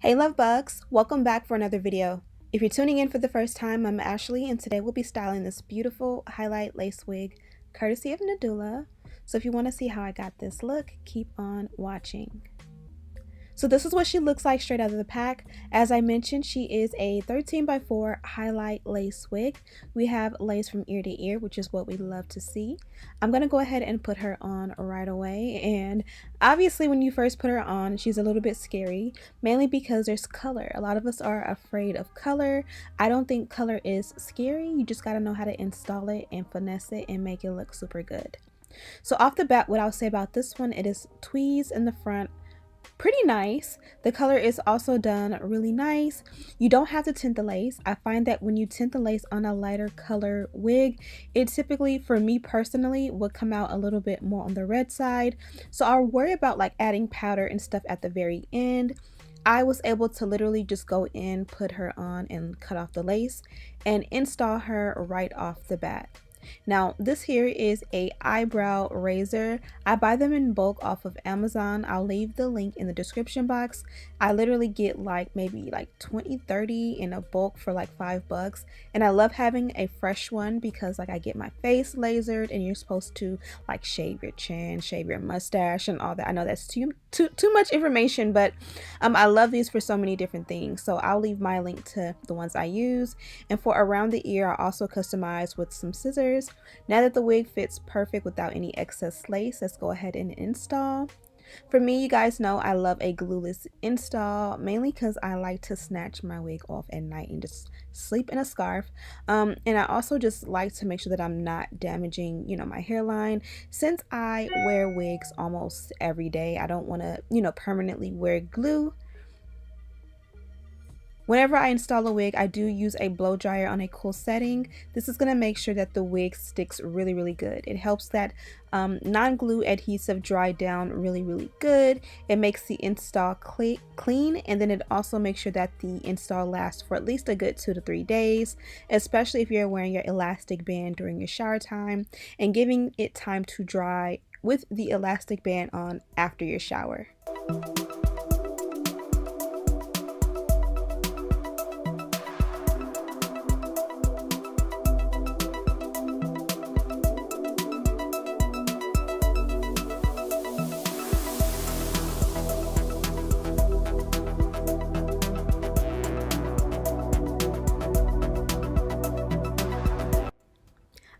Hey love bugs, welcome back for another video. If you're tuning in for the first time, I'm Ashley and today we'll be styling this beautiful highlight lace wig courtesy of Nadula. So if you want to see how I got this look, keep on watching. So this is what she looks like straight out of the pack. As I mentioned, she is a 13x4 highlight lace wig. We have lace from ear to ear, which is what we love to see. I'm going to go ahead and put her on right away. And obviously when you first put her on, she's a little bit scary, mainly because there's color. A lot of us are afraid of color. I don't think color is scary. You just got to know how to install it and finesse it and make it look super good. So off the bat, what I'll say about this one, it is tweeds in the front. Pretty nice. The color is also done really nice. You don't have to tint the lace. I find that when you tint the lace on a lighter color wig, it typically, for me personally, would come out a little bit more on the red side. So I'll worry about like adding powder and stuff at the very end. I was able to literally just go in, put her on, and cut off the lace and install her right off the bat. Now this here is a eyebrow razor. I buy them in bulk off of Amazon. I'll leave the link in the description box. I literally get like maybe like 20-30 in a bulk for like $5, and I love having a fresh one because like I get my face lasered and you're supposed to like shave your chin, shave your mustache and all that. I know that's too much information, but I love these for so many different things. So I'll leave my link to the ones I use. And for around the ear, I also customize with some scissors. Now that the wig fits perfect without any excess lace, let's go ahead and install. For me, you guys know I love a glueless install, mainly because I like to snatch my wig off at night and just sleep in a scarf. And I also just like to make sure that I'm not damaging, my hairline. Since I wear wigs almost every day, I don't want to, permanently wear glue. Whenever I install a wig, I do use a blow dryer on a cool setting. This is going to make sure that the wig sticks really good. It helps that non-glue adhesive dry down really good. It makes the install clean, and then it also makes sure that the install lasts for at least a good 2 to 3 days, especially if you're wearing your elastic band during your shower time and giving it time to dry with the elastic band on after your shower.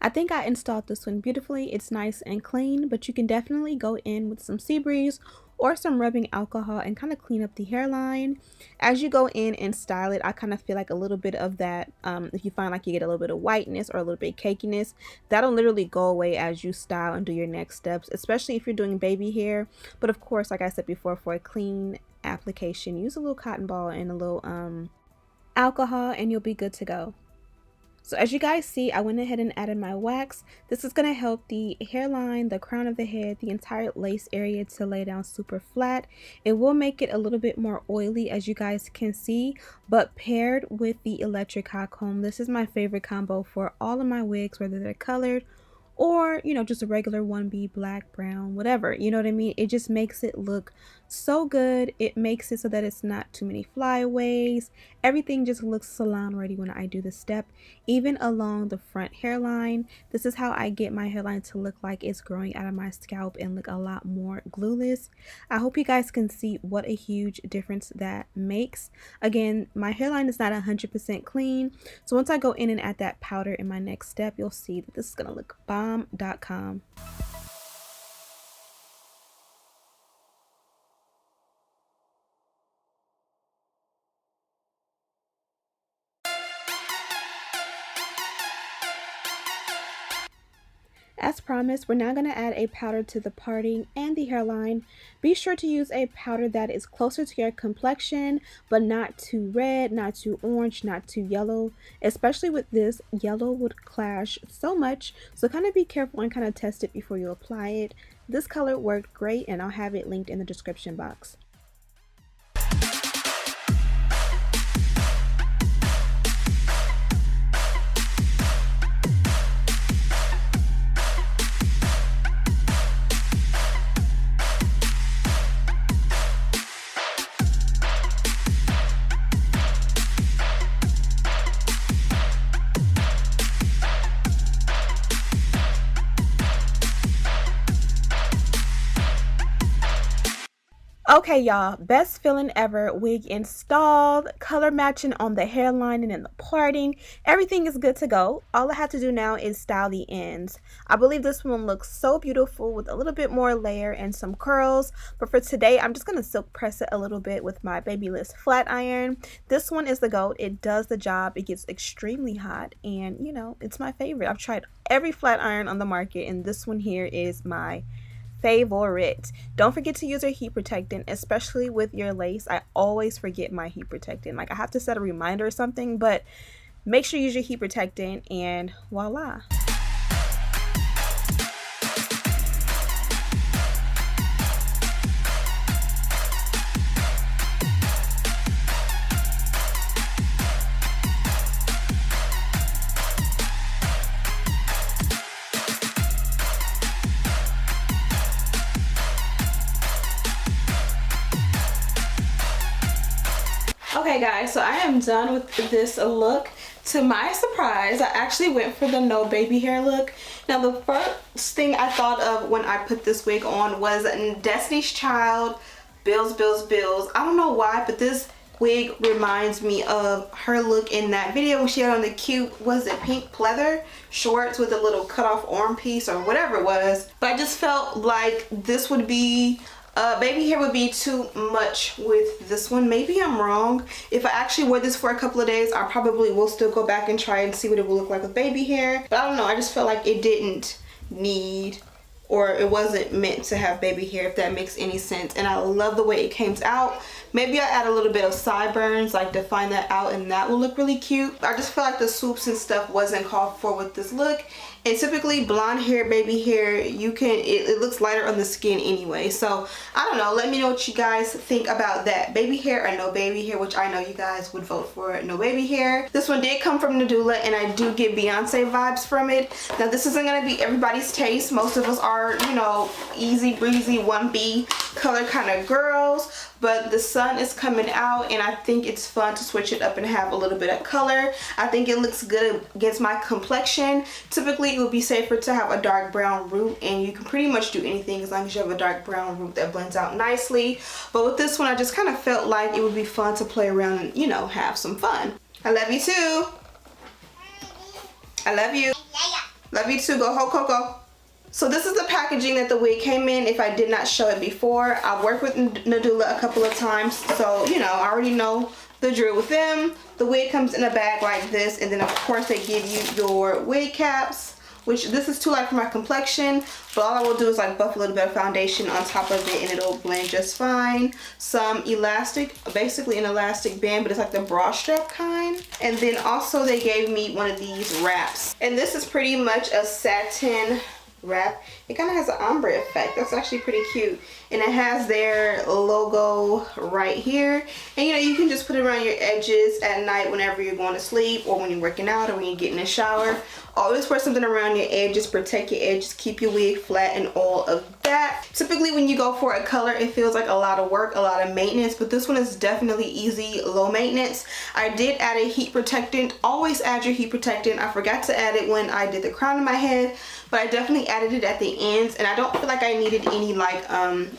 I think I installed this one beautifully. It's nice and clean, but you can definitely go in with some sea breeze or some rubbing alcohol and kind of clean up the hairline. As you go in and style it, I kind of feel like a little bit of that, if you find like you get a little bit of whiteness or a little bit of cakiness, that'll literally go away as you style and do your next steps, especially if you're doing baby hair. But of course, like I said before, for a clean application, use a little cotton ball and a little alcohol and you'll be good to go. So as you guys see, I went ahead and added my wax. This is going to help the hairline, the crown of the head, the entire lace area to lay down super flat. It will make it a little bit more oily, as you guys can see, but paired with the electric hot comb, this is my favorite combo for all of my wigs, whether they're colored or just a regular 1B, black, brown, whatever, you know what I mean? It just makes it look so good. It makes it so that it's not too many flyaways. Everything just looks salon ready when I do this step, even along the front hairline. This is how I get my hairline to look like it's growing out of my scalp and look a lot more glueless. I hope you guys can see what a huge difference that makes. Again, my hairline is not 100% clean, so once I go in and add that powder in my next step, you'll see that this is gonna look bomb.com. As promised, we're now going to add a powder to the parting and the hairline. Be sure to use a powder that is closer to your complexion, but not too red, not too orange, not too yellow. Especially with this, yellow would clash so much, so kind of be careful and kind of test it before you apply it. This color worked great, and I'll have it linked in the description box. Okay, y'all, best feeling ever. Wig installed, color matching on the hairline and in the parting. Everything is good to go. All I have to do now is style the ends. I believe this one looks so beautiful with a little bit more layer and some curls. But for today, I'm just going to silk press it a little bit with my Babyliss flat iron. This one is the GOAT. It does the job. It gets extremely hot, and you know, it's my favorite. I've tried every flat iron on the market, and this one here is my favorite. Don't forget to use your heat protectant, especially with your lace. I always forget my heat protectant. Like, I have to set a reminder or something, but make sure you use your heat protectant, and voila. Okay guys, so I am done with this look. To my surprise, I actually went for the no baby hair look. Now the first thing I thought of when I put this wig on was Destiny's Child, Bills, Bills, Bills. I don't know why, but this wig reminds me of her look in that video when she had on the cute, was it pink pleather shorts with a little cut off arm piece or whatever it was. But I just felt like this would be baby hair would be too much with this one. Maybe I'm wrong. If I actually wear this for a couple of days, I probably will still go back and try and see what it will look like with baby hair. But I don't know, I just felt like it didn't need, or it wasn't meant to have baby hair, if that makes any sense. And I love the way it came out. Maybe I'll add a little bit of sideburns, like define that out, and that will look really cute. I just feel like the swoops and stuff wasn't called for with this look. And typically blonde hair, baby hair, you can, it looks lighter on the skin anyway. So I don't know, let me know what you guys think about that. Baby hair or no baby hair, which I know you guys would vote for no baby hair. This one did come from Nadula, and I do get Beyonce vibes from it. Now this isn't gonna be everybody's taste. Most of us are, you know, easy breezy 1B color kind of girls. But the sun is coming out, and I think it's fun to switch it up and have a little bit of color. I think it looks good against my complexion. Typically it would be safer to have a dark brown root, and you can pretty much do anything as long as you have a dark brown root that blends out nicely. But with this one, I just kind of felt like it would be fun to play around and, you know, have some fun. I love you too. I love you. Love you too. Go ho Coco. So this is the packaging that the wig came in, if I did not show it before. I've worked with Nadula a couple of times, so you know, I already know the drill with them. The wig comes in a bag like this, and then of course they give you your wig caps, which this is too light for my complexion, but all I will do is like buff a little bit of foundation on top of it, and it'll blend just fine. Some elastic, basically an elastic band, but it's like the bra strap kind. And then also they gave me one of these wraps, and this is pretty much a satin wrap. It kind of has an ombre effect. That's actually pretty cute, and it has their logo right here. And you know, you can just put it around your edges at night whenever you're going to sleep, or when you're working out, or when you get in the shower. Always wear something around your edges, protect your edges, keep your wig flat, and all of that. Typically when you go for a color, it feels like a lot of work, a lot of maintenance, but this one is definitely easy, low maintenance. I did add a heat protectant. Always add your heat protectant. I forgot to add it when I did the crown of my head, but I definitely added it at the ends, and I don't feel like I needed any like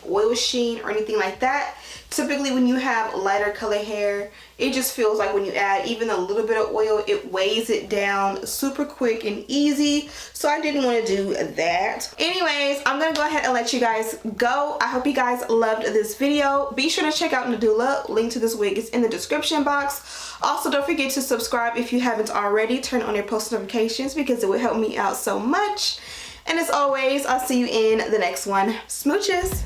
oil sheen or anything like that. Typically when you have lighter color hair, it just feels like when you add even a little bit of oil, it weighs it down super quick and easy. So I didn't want to do that. Anyways, I'm gonna go ahead and let you guys go. I hope you guys loved this video. Be sure to check out Nadula. Link to this wig is in the description box. Also, don't forget to subscribe if you haven't already. Turn on your post notifications because it would help me out so much. And as always, I'll see you in the next one. Smooches!